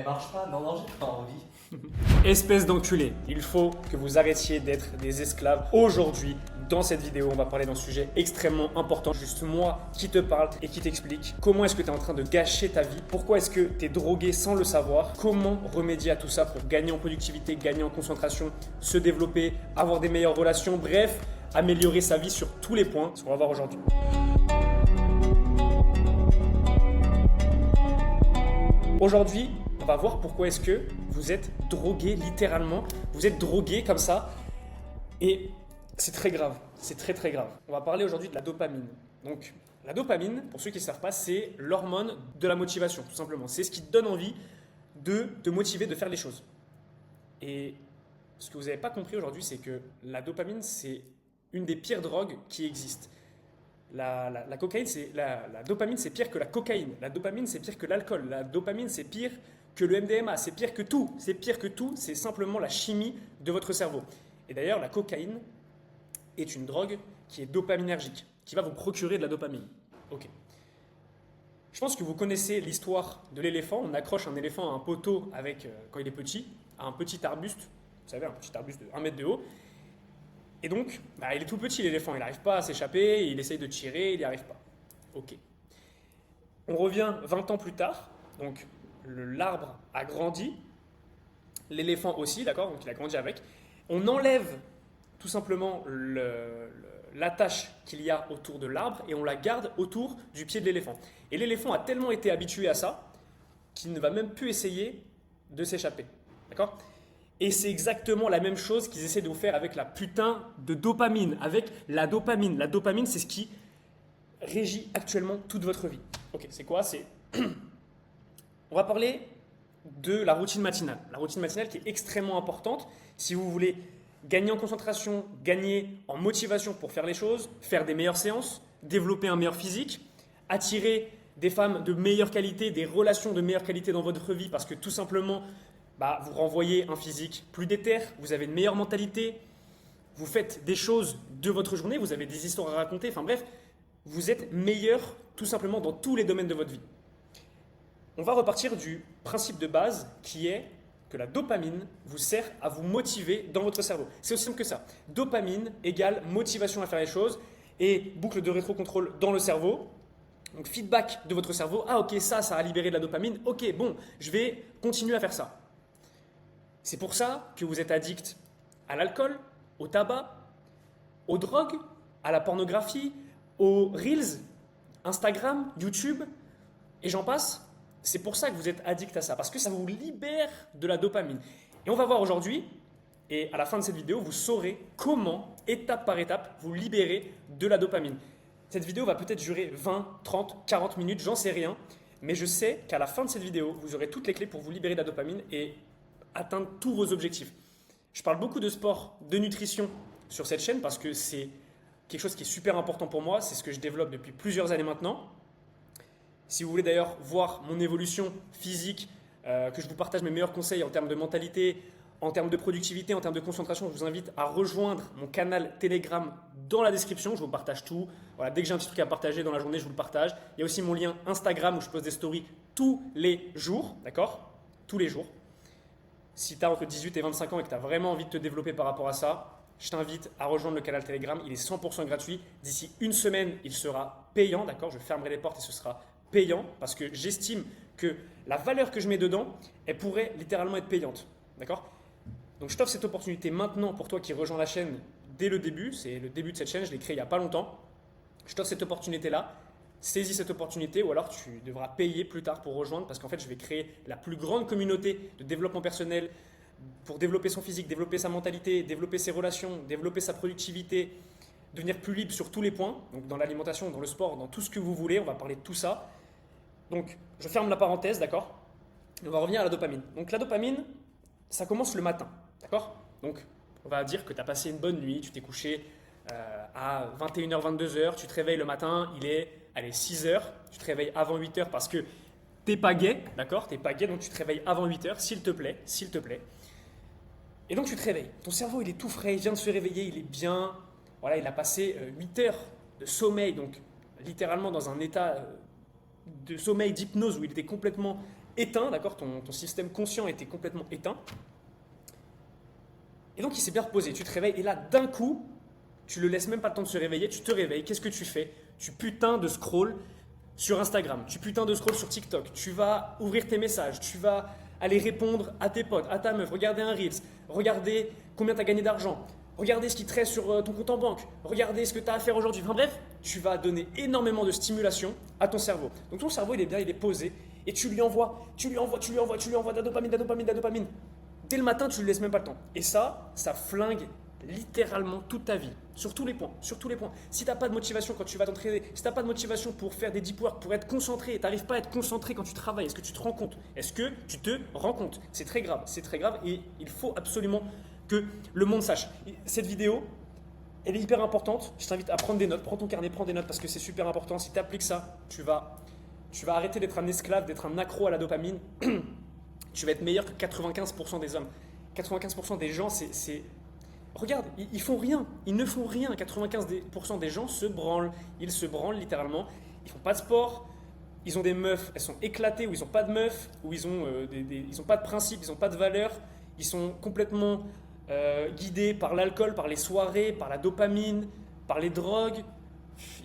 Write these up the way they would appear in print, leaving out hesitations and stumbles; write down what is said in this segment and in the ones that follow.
marche pas, non, j'ai pas envie. Espèce d'enculé, il faut que vous arrêtiez d'être des esclaves. Aujourd'hui, dans cette vidéo, on va parler d'un sujet extrêmement important. Juste moi qui te parle et qui t'explique comment est-ce que tu es en train de gâcher ta vie, pourquoi est-ce que tu es drogué sans le savoir, comment remédier à tout ça pour gagner en productivité, gagner en concentration, se développer, avoir des meilleures relations, bref, améliorer sa vie sur tous les points, ce qu'on va voir aujourd'hui. Aujourd'hui, on va voir pourquoi est-ce que vous êtes drogué littéralement. Vous êtes drogué comme ça et c'est très grave, c'est très très grave. On va parler aujourd'hui de la dopamine. Donc la dopamine, pour ceux qui ne savent pas, c'est l'hormone de la motivation tout simplement. C'est ce qui te donne envie de te motiver, de faire les choses. Et ce que vous n'avez pas compris aujourd'hui, c'est que la dopamine, c'est une des pires drogues qui existent. La dopamine, c'est pire que la cocaïne. La dopamine, c'est pire que l'alcool. La dopamine, c'est pire que le MDMA. C'est pire que tout. C'est pire que tout. C'est simplement la chimie de votre cerveau. Et d'ailleurs, la cocaïne est une drogue qui est dopaminergique, qui va vous procurer de la dopamine. Ok. Je pense que vous connaissez l'histoire de l'éléphant. On accroche un éléphant à un poteau avec, quand il est petit, à un petit arbuste. Vous savez, un petit arbuste de 1 mètre de haut. Et donc, il est tout petit l'éléphant, il n'arrive pas à s'échapper, il essaye de tirer, il n'y arrive pas. Ok. On revient 20 ans plus tard, donc l'arbre a grandi, l'éléphant aussi, d'accord, donc il a grandi avec. On enlève tout simplement l'attache qu'il y a autour de l'arbre et on la garde autour du pied de l'éléphant. Et l'éléphant a tellement été habitué à ça qu'il ne va même plus essayer de s'échapper, d'accord ? Et c'est exactement la même chose qu'ils essaient de vous faire avec la putain de dopamine. Avec la dopamine. La dopamine, c'est ce qui régit actuellement toute votre vie. Ok, c'est quoi ? On va parler de la routine matinale. La routine matinale qui est extrêmement importante si vous voulez gagner en concentration, gagner en motivation pour faire les choses, faire des meilleures séances, développer un meilleur physique, attirer des femmes de meilleure qualité, des relations de meilleure qualité dans votre vie parce que tout simplement... vous renvoyez un physique plus déter, vous avez une meilleure mentalité, vous faites des choses de votre journée, vous avez des histoires à raconter, enfin bref, vous êtes meilleur tout simplement dans tous les domaines de votre vie. On va repartir du principe de base qui est que la dopamine vous sert à vous motiver dans votre cerveau. C'est aussi simple que ça. Dopamine égale motivation à faire les choses et boucle de rétrocontrôle dans le cerveau. Donc feedback de votre cerveau, ah ok, ça a libéré de la dopamine, ok, bon, je vais continuer à faire ça. C'est pour ça que vous êtes addict à l'alcool, au tabac, aux drogues, à la pornographie, aux Reels, Instagram, YouTube, et j'en passe. C'est pour ça que vous êtes addict à ça, parce que ça vous libère de la dopamine. Et on va voir aujourd'hui, et à la fin de cette vidéo, vous saurez comment, étape par étape, vous libérer de la dopamine. Cette vidéo va peut-être durer 20, 30, 40 minutes, j'en sais rien, mais je sais qu'à la fin de cette vidéo, vous aurez toutes les clés pour vous libérer de la dopamine et atteindre tous vos objectifs. Je parle beaucoup de sport, de nutrition sur cette chaîne parce que c'est quelque chose qui est super important pour moi. C'est ce que je développe depuis plusieurs années maintenant. Si vous voulez d'ailleurs voir mon évolution physique, que je vous partage mes meilleurs conseils en termes de mentalité, en termes de productivité, en termes de concentration, je vous invite à rejoindre mon canal Telegram dans la description. Je vous partage tout. Voilà, dès que j'ai un petit truc à partager dans la journée, je vous le partage. Il y a aussi mon lien Instagram où je poste des stories tous les jours. D'accord ? Tous les jours. Si tu as entre 18 et 25 ans et que tu as vraiment envie de te développer par rapport à ça, je t'invite à rejoindre le canal Telegram. Il est 100% gratuit. D'ici une semaine, il sera payant. D'accord ? Je fermerai les portes et ce sera payant parce que j'estime que la valeur que je mets dedans, elle pourrait littéralement être payante. D'accord ? Donc je t'offre cette opportunité maintenant pour toi qui rejoins la chaîne dès le début. C'est le début de cette chaîne, je l'ai créée il n'y a pas longtemps. Je t'offre cette opportunité-là. Saisis cette opportunité ou alors tu devras payer plus tard pour rejoindre parce qu'en fait je vais créer la plus grande communauté de développement personnel pour développer son physique, développer sa mentalité, développer ses relations, développer sa productivité, devenir plus libre sur tous les points, donc dans l'alimentation, dans le sport, dans tout ce que vous voulez, on va parler de tout ça. Donc je ferme la parenthèse, d'accord ? On va revenir à la dopamine. Donc la dopamine, ça commence le matin, d'accord ? Donc on va dire que tu as passé une bonne nuit, tu t'es couché à 21h, 22h, tu te réveilles le matin, il est 6h, tu te réveilles avant 8h parce que t'es pas gay, d'accord ? T'es pas gay, donc tu te réveilles avant 8h, s'il te plaît. Et donc tu te réveilles. Ton cerveau, il est tout frais, il vient de se réveiller, il est bien. Voilà, il a passé 8 heures de sommeil, donc littéralement dans un état de sommeil, d'hypnose où il était complètement éteint, d'accord, ton système conscient était complètement éteint. Et donc il s'est bien reposé, tu te réveilles et là d'un coup, tu le laisses même pas le temps de se réveiller, tu te réveilles, qu'est-ce que tu fais? Tu putain de scroll sur Instagram, tu putain de scroll sur TikTok, tu vas ouvrir tes messages, tu vas aller répondre à tes potes, à ta meuf, regarder un Reels, regarder combien tu as gagné d'argent, regarder ce qui te reste sur ton compte en banque, regarder ce que tu as à faire aujourd'hui. Enfin bref, tu vas donner énormément de stimulation à ton cerveau. Donc ton cerveau il est bien, il est posé et tu lui envoies de la dopamine, de la dopamine. Dès le matin, tu ne lui laisses même pas le temps. Et ça flingue littéralement toute ta vie, sur tous les points, sur tous les points. Si tu n'as pas de motivation quand tu vas t'entraîner, si tu n'as pas de motivation pour faire des deep work, pour être concentré, tu n'arrives pas à être concentré quand tu travailles, est-ce que tu te rends compte? Est-ce que tu te rends compte? C'est très grave et il faut absolument que le monde sache. Cette vidéo, elle est hyper importante, je t'invite à prendre des notes, prends ton carnet, prends des notes parce que c'est super important. Si tu appliques ça, tu vas arrêter d'être un esclave, d'être un accro à la dopamine. Tu vas être meilleur que 95% des hommes. 95% des gens, c'est... Regarde, ils font rien. Ils ne font rien. 95% des gens se branlent. Ils se branlent littéralement. Ils font pas de sport. Ils ont des meufs, elles sont éclatées, ou ils n'ont pas de meufs, ou ils ont pas de principes, ils n'ont pas de valeurs. Ils sont complètement guidés par l'alcool, par les soirées, par la dopamine, par les drogues.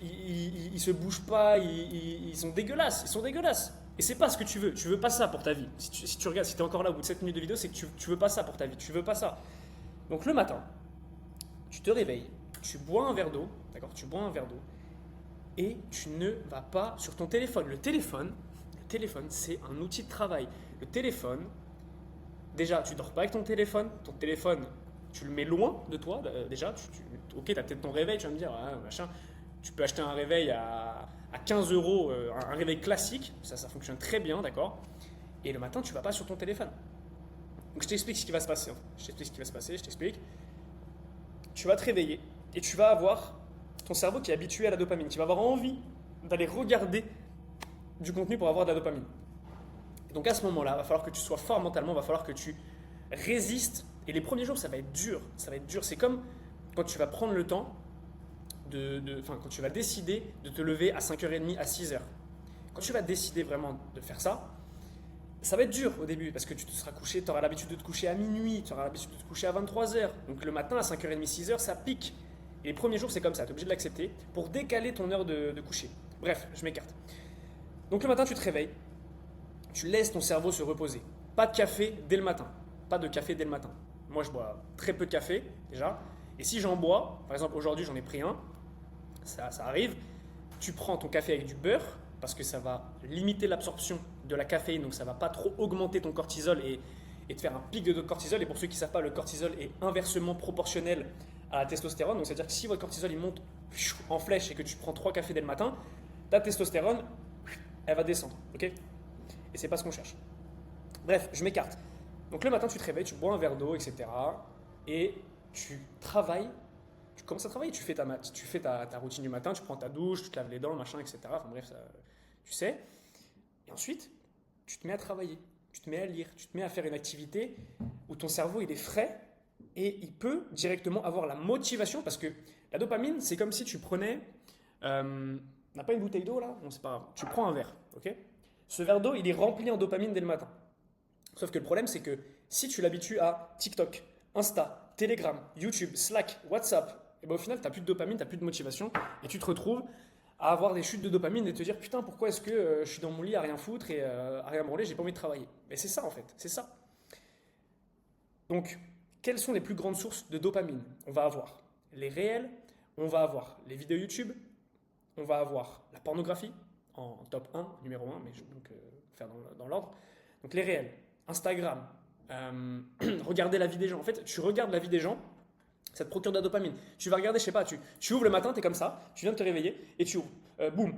Ils se bougent pas. Ils sont dégueulasses. Ils sont dégueulasses. Et c'est pas ce que tu veux. Tu veux pas ça pour ta vie. Si tu regardes, si tu es encore là au bout de 7 minutes de vidéo, c'est que tu veux pas ça pour ta vie. Tu veux pas ça. Donc le matin, tu te réveilles, tu bois un verre d'eau, d'accord? Tu bois un verre d'eau et tu ne vas pas sur ton téléphone. Le téléphone, c'est un outil de travail. Le téléphone, déjà, tu dors pas avec ton téléphone. Ton téléphone, tu le mets loin de toi. Déjà, ok, tu as peut-être ton réveil, tu vas me dire, ah, machin. Tu peux acheter un réveil à 15 euros, un réveil classique, ça fonctionne très bien, d'accord? Et le matin, tu ne vas pas sur ton téléphone. Donc je t'explique ce qui va se passer. Je t'explique. Tu vas te réveiller et tu vas avoir ton cerveau qui est habitué à la dopamine, qui va avoir envie d'aller regarder du contenu pour avoir de la dopamine. Et donc à ce moment-là, il va falloir que tu sois fort mentalement, il va falloir que tu résistes. Et les premiers jours, ça va être dur. C'est comme quand tu vas prendre le temps quand tu vas décider de te lever à 5h30, à 6h. Quand tu vas décider vraiment de faire ça, ça va être dur au début parce que tu te seras couché, tu auras l'habitude de te coucher à minuit, tu auras l'habitude de te coucher à 23h. Donc le matin à 5h30, 6h, ça pique. Et les premiers jours, c'est comme ça, tu es obligé de l'accepter pour décaler ton heure de coucher. Bref, je m'écarte. Donc le matin, tu te réveilles, tu laisses ton cerveau se reposer. Pas de café dès le matin. Pas de café dès le matin. Moi, je bois très peu de café déjà. Et si j'en bois, par exemple aujourd'hui, j'en ai pris un. Ça arrive, tu prends ton café avec du beurre parce que ça va limiter l'absorption de la caféine, donc ça ne va pas trop augmenter ton cortisol et te faire un pic de cortisol. Et pour ceux qui ne savent pas, le cortisol est inversement proportionnel à la testostérone. Donc c'est-à-dire que si votre cortisol il monte en flèche et que tu prends 3 cafés dès le matin, ta testostérone, elle va descendre. Okay, et c'est pas ce qu'on cherche. Bref, je m'écarte. Donc le matin, tu te réveilles, tu bois un verre d'eau, etc. Et tu travailles. Tu commences à travailler, tu fais ta routine du matin, tu prends ta douche, tu te laves les dents, machin, etc. Enfin bref, ça, tu sais. Et ensuite, tu te mets à travailler, tu te mets à lire, tu te mets à faire une activité où ton cerveau il est frais et il peut directement avoir la motivation parce que la dopamine, c'est comme si tu prenais, on n'a pas une bouteille d'eau là, non c'est pas grave, tu prends un verre, ok? Ce verre d'eau, il est rempli en dopamine dès le matin. Sauf que le problème, c'est que si tu l'habitues à TikTok, Insta, Telegram, YouTube, Slack, WhatsApp, et ben au final, tu n'as plus de dopamine, tu n'as plus de motivation et tu te retrouves à avoir des chutes de dopamine et te dire putain, pourquoi est-ce que je suis dans mon lit à rien foutre et à rien branler, j'ai pas envie de travailler. Mais c'est ça en fait, c'est ça. Donc, quelles sont les plus grandes sources de dopamine? On va avoir les réels, on va avoir les vidéos YouTube, on va avoir la pornographie en top 1, numéro 1, mais je vais donc faire dans l'ordre. Donc les réels, Instagram, regarder la vie des gens. En fait, tu regardes la vie des gens, ça te procure de la dopamine. Tu vas regarder, je sais pas, tu ouvres le matin, tu es comme ça, tu viens de te réveiller et tu ouvres. Boum.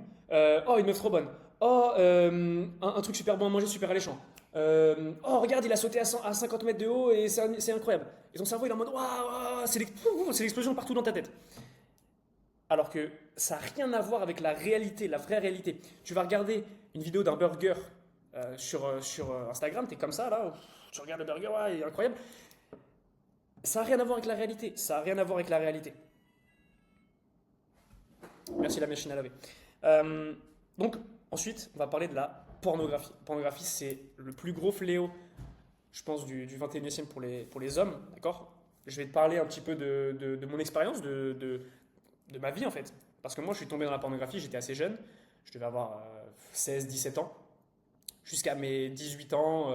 Oh, une meuf trop bonne. Oh, un truc super bon à manger, super alléchant. Oh, regarde, il a sauté à 50 mètres de haut et c'est incroyable. Et ton cerveau, il est en mode, waouh, c'est l'explosion partout dans ta tête. Alors que ça n'a rien à voir avec la réalité, la vraie réalité. Tu vas regarder une vidéo d'un burger sur Instagram, tu es comme ça, là, tu regardes le burger, ouais, il est incroyable. Ça n'a rien à voir avec la réalité. Ça n'a rien à voir avec la réalité. Merci la machine à laver. Donc, ensuite, on va parler de la pornographie. La pornographie, c'est le plus gros fléau, je pense, du 21e siècle pour les hommes, d'accord? Je vais te parler un petit peu de mon expérience, de ma vie en fait. Parce que moi, je suis tombé dans la pornographie, j'étais assez jeune, je devais avoir 16-17 ans, jusqu'à mes 18 ans,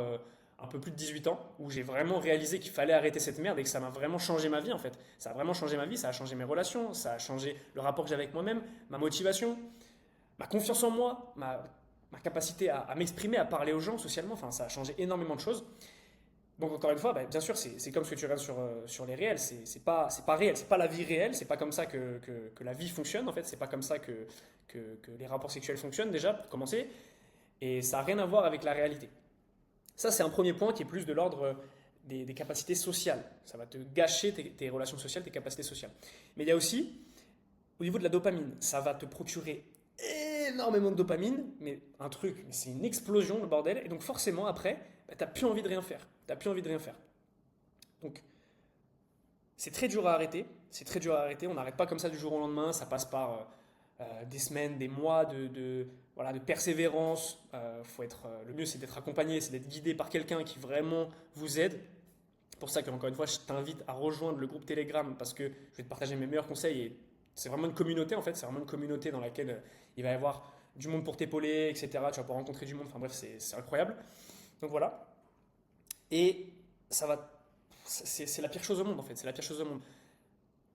un peu plus de 18 ans, où j'ai vraiment réalisé qu'il fallait arrêter cette merde et que ça m'a vraiment changé ma vie en fait. Ça a vraiment changé ma vie, ça a changé mes relations, ça a changé le rapport que j'avais avec moi-même, ma motivation, ma confiance en moi, ma capacité à m'exprimer, à parler aux gens socialement, enfin ça a changé énormément de choses. Donc encore une fois, bah, bien sûr, c'est comme ce que tu regardes sur les réels, c'est pas réel, c'est pas la vie réelle, c'est pas comme ça que la vie fonctionne en fait, c'est pas comme ça que les rapports sexuels fonctionnent déjà pour commencer, et ça n'a rien à voir avec la réalité. Ça c'est un premier point qui est plus de l'ordre des capacités sociales, ça va te gâcher tes relations sociales, tes capacités sociales. Mais il y a aussi, au niveau de la dopamine, ça va te procurer énormément de dopamine, mais un truc, c'est une explosion le bordel, et donc forcément après, bah, t'as plus envie de rien faire. T'as plus envie de rien faire. Donc c'est très dur à arrêter, c'est très dur à arrêter, on n'arrête pas comme ça du jour au lendemain, ça passe par des semaines, des mois voilà, de persévérance. Le mieux c'est d'être accompagné, c'est d'être guidé par quelqu'un qui vraiment vous aide. C'est pour ça qu'encore une fois, je t'invite à rejoindre le groupe Telegram parce que je vais te partager mes meilleurs conseils et c'est vraiment une communauté en fait, c'est vraiment une communauté dans laquelle il va y avoir du monde pour t'épauler, etc. Tu vas pouvoir rencontrer du monde, enfin bref, c'est incroyable. Donc voilà. Et ça va, c'est la pire chose au monde en fait, c'est la pire chose au monde.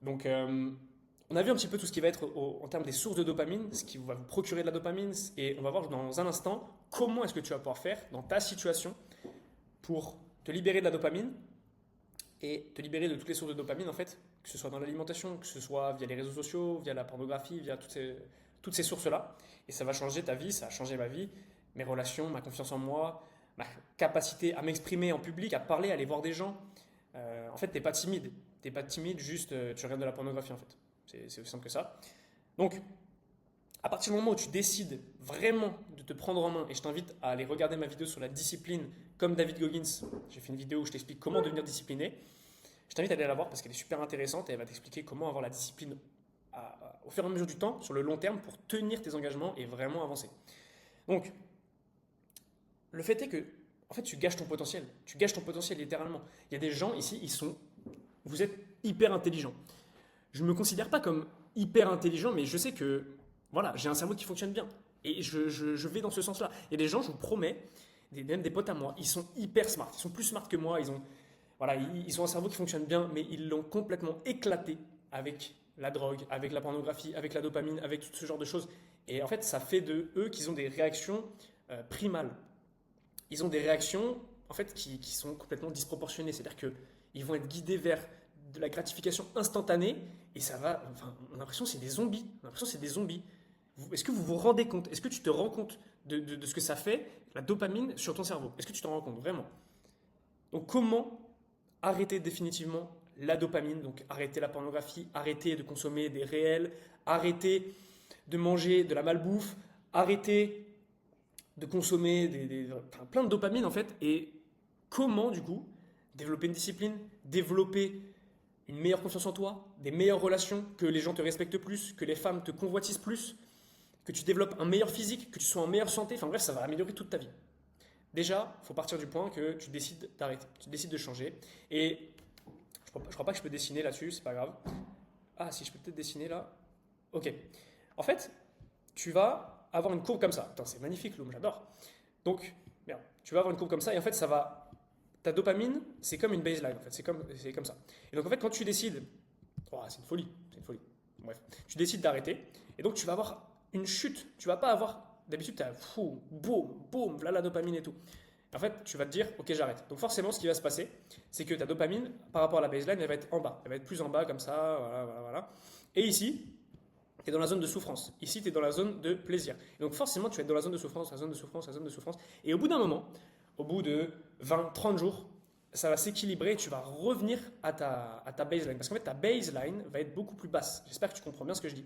Donc on a vu un petit peu tout ce qui va être en termes des sources de dopamine, ce qui va vous procurer de la dopamine, et on va voir dans un instant comment est-ce que tu vas pouvoir faire dans ta situation pour te libérer de la dopamine et te libérer de toutes les sources de dopamine en fait, que ce soit dans l'alimentation, que ce soit via les réseaux sociaux, via la pornographie, via toutes ces sources-là. Et ça va changer ta vie, ça a changé ma vie, mes relations, ma confiance en moi, ma capacité à m'exprimer en public, à parler, à aller voir des gens. En fait, t'es pas timide. T'es pas timide, juste tu regardes de la pornographie en fait. C'est aussi simple que ça. Donc, à partir du moment où tu décides vraiment de te prendre en main, et je t'invite à aller regarder ma vidéo sur la discipline, comme David Goggins, j'ai fait une vidéo où je t'explique comment devenir discipliné. Je t'invite à aller la voir parce qu'elle est super intéressante et elle va t'expliquer comment avoir la discipline au fur et à mesure du temps, sur le long terme, pour tenir tes engagements et vraiment avancer. Donc, le fait est que, en fait, tu gâches ton potentiel. Tu gâches ton potentiel littéralement. Il y a des gens ici, vous êtes hyper intelligents. Je ne me considère pas comme hyper intelligent, mais je sais que, voilà, j'ai un cerveau qui fonctionne bien. Et je vais dans ce sens-là. Il y a des gens, je vous promets, même des potes à moi, ils sont hyper smart. Ils sont plus smart que moi. Voilà, ils ont un cerveau qui fonctionne bien, mais ils l'ont complètement éclaté avec la drogue, avec la pornographie, avec la dopamine, avec tout ce genre de choses. Et en fait, ça fait de eux qu'ils ont des réactions primales. Ils ont des réactions en fait, qui sont complètement disproportionnées. C'est-à-dire qu'ils vont être guidés vers de la gratification instantanée et ça va. Enfin, on a l'impression que c'est des zombies. On a l'impression que c'est des zombies. Est-ce que vous vous rendez compte? Est-ce que tu te rends compte de ce que ça fait, la dopamine, sur ton cerveau? Est-ce que tu t'en rends compte vraiment? Donc, comment arrêter définitivement la dopamine? Donc, arrêter la pornographie, arrêter de consommer des réels, arrêter de manger de la malbouffe, arrêter de consommer plein de dopamine en fait. Et comment, du coup, développer une discipline, développer une meilleure confiance en toi, des meilleures relations, que les gens te respectent plus, que les femmes te convoitisent plus, que tu développes un meilleur physique, que tu sois en meilleure santé. Enfin bref, ça va améliorer toute ta vie. Déjà, il faut partir du point que tu décides d'arrêter, tu décides de changer. Et je crois pas que je peux dessiner là-dessus, c'est pas grave. Ah si, je peux peut-être dessiner là. Ok. En fait, tu vas avoir une courbe comme ça. Attends, c'est magnifique, Loom, j'adore. Donc, merde, tu vas avoir une courbe comme ça et en fait, ça va. Ta dopamine, c'est comme une baseline, en fait, c'est comme ça. Et donc, en fait, quand tu décides, oh, c'est une folie. Bref, tu décides d'arrêter et donc tu vas avoir une chute. Tu vas pas avoir. D'habitude, tu as boum, boum, voilà la dopamine et tout. En fait, tu vas te dire, ok, j'arrête. Donc, forcément, ce qui va se passer, c'est que ta dopamine, par rapport à la baseline, elle va être en bas. Elle va être plus en bas, comme ça, voilà. Et ici, tu es dans la zone de souffrance. Ici, tu es dans la zone de plaisir. Et donc, forcément, tu vas être dans la zone de souffrance, la zone de souffrance, la zone de souffrance. Et au bout d'un moment, au bout de 20, 30 jours, ça va s'équilibrer et tu vas revenir à ta baseline. Parce qu'en fait, ta baseline va être beaucoup plus basse. J'espère que tu comprends bien ce que je dis.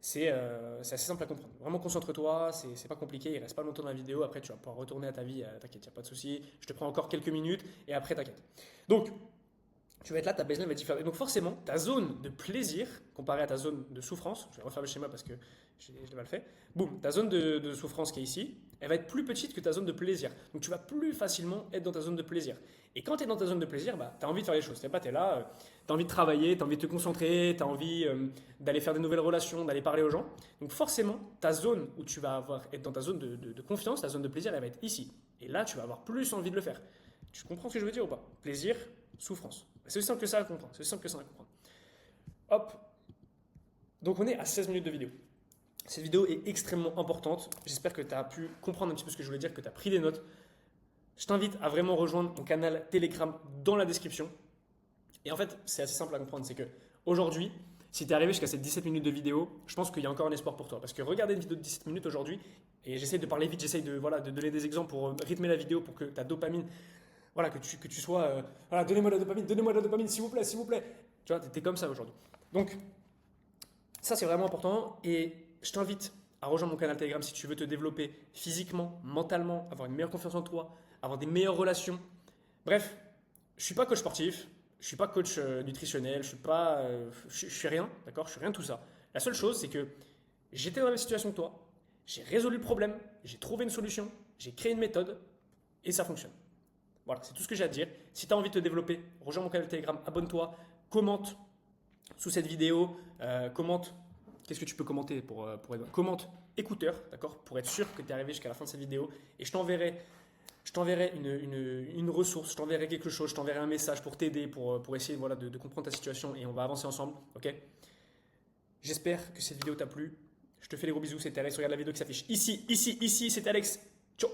C'est assez simple à comprendre. Vraiment, concentre-toi, c'est pas compliqué, il reste pas longtemps dans la vidéo. Après, tu vas pouvoir retourner à ta vie, t'inquiète, il n'y a pas de souci. Je te prends encore quelques minutes et après, t'inquiète. Donc, tu vas être là, ta baseline va être différente. Et donc forcément, ta zone de plaisir, comparée à ta zone de souffrance, je vais refaire le schéma parce que je l'ai mal fait, boum, ta zone de souffrance qui est ici, elle va être plus petite que ta zone de plaisir. Donc tu vas plus facilement être dans ta zone de plaisir. Et quand tu es dans ta zone de plaisir, bah, tu as envie de faire les choses. Tu es là, tu as envie de travailler, tu as envie de te concentrer, tu as envie d'aller faire de nouvelles relations, d'aller parler aux gens. Donc forcément, ta zone où tu vas être dans ta zone de confiance, ta zone de plaisir, elle va être ici. Et là, tu vas avoir plus envie de le faire. Tu comprends ce que je veux dire ou pas? Plaisir, souffrance. C'est aussi simple que ça à comprendre. C'est aussi simple que ça à comprendre. Hop. Donc on est à 16 minutes de vidéo. Cette vidéo est extrêmement importante. J'espère que tu as pu comprendre un petit peu ce que je voulais dire, que tu as pris des notes. Je t'invite à vraiment rejoindre mon canal Telegram dans la description. Et en fait, c'est assez simple à comprendre. C'est que aujourd'hui, si tu es arrivé jusqu'à ces 17 minutes de vidéo, je pense qu'il y a encore un espoir pour toi. Parce que regarder une vidéo de 17 minutes aujourd'hui, et j'essaie de parler vite, j'essaie de donner des exemples pour rythmer la vidéo, pour que ta dopamine, voilà, que tu sois, voilà, donnez-moi de la dopamine, s'il vous plaît, s'il vous plaît. Tu vois, tu es comme ça aujourd'hui. Donc, ça c'est vraiment important et je t'invite à rejoindre mon canal Telegram si tu veux te développer physiquement, mentalement, avoir une meilleure confiance en toi, avoir des meilleures relations. Bref, je suis pas coach sportif, je suis pas coach nutritionnel, je suis rien, d'accord, je suis rien de tout ça. La seule chose c'est que j'étais dans la même situation que toi, j'ai résolu le problème, j'ai trouvé une solution, j'ai créé une méthode et ça fonctionne. Voilà, c'est tout ce que j'ai à te dire. Si tu as envie de te développer, rejoins mon canal Telegram, abonne-toi, commente sous cette vidéo, commente. Qu'est-ce que tu peux commenter pour être... Commente écouteur, d'accord, pour être sûr que tu es arrivé jusqu'à la fin de cette vidéo. Et je t'enverrai une ressource, je t'enverrai quelque chose, je t'enverrai un message pour t'aider, pour essayer voilà, de comprendre ta situation et on va avancer ensemble, ok? J'espère que cette vidéo t'a plu. Je te fais des gros bisous, c'était Alex. Regarde la vidéo qui s'affiche ici, c'était Alex. Ciao!